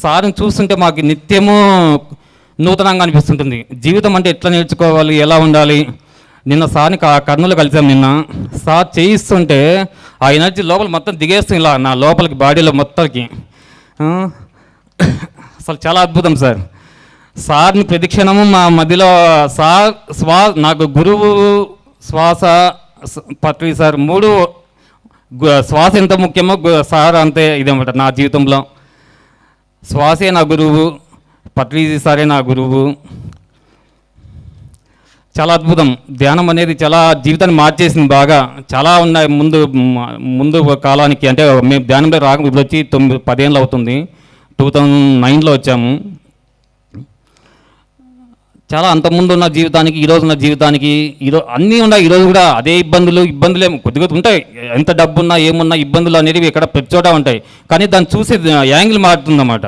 సార్ని చూస్తుంటే మాకు నిత్యము నూతనంగా అనిపిస్తుంటుంది. జీవితం అంటే ఎట్లా నేర్చుకోవాలి, ఎలా ఉండాలి. నిన్న సార్ని కర్నూలు కలిసాం. నిన్న సార్ చేయిస్తుంటే ఆ ఎనర్జీ లోపల మొత్తం దిగేస్తుంది, ఇలా నా లోపలికి బాడీలో మొత్తానికి. అసలు చాలా అద్భుతం సార్. సార్ని ప్రతిక్షణము మా మధ్యలో సార్ నాకు గురువు, శ్వాస, పత్రి సార్ మూడు. శ్వాస ఎంత ముఖ్యమో సార్ అంతే ఇదన్నమాట నా జీవితంలో. శ్వాసే నా గురువు, పత్రి సారే నా గురువు. చాలా అద్భుతం. ధ్యానం అనేది చాలా జీవితాన్ని మార్చేసింది బాగా. చాలా ఉన్నాయి ముందు కాలానికి. అంటే మేము ధ్యానంలో రాక ఇప్పుడు వచ్చి 10 ఏళ్ళు అవుతుంది. 2009లో వచ్చాము. చాలా అంతకుముందు ఉన్న జీవితానికి ఈరోజు ఉన్న జీవితానికి అన్నీ ఉన్నాయి. ఈరోజు కూడా అదే ఇబ్బందులు కొద్దిగా ఉంటాయి. ఎంత డబ్బున్నా ఏమున్నా ఇబ్బందులు అనేవి ఇక్కడ ప్రతి చోట ఉంటాయి. కానీ దాన్ని చూసే యాంగిల్ మారుతుందన్నమాట.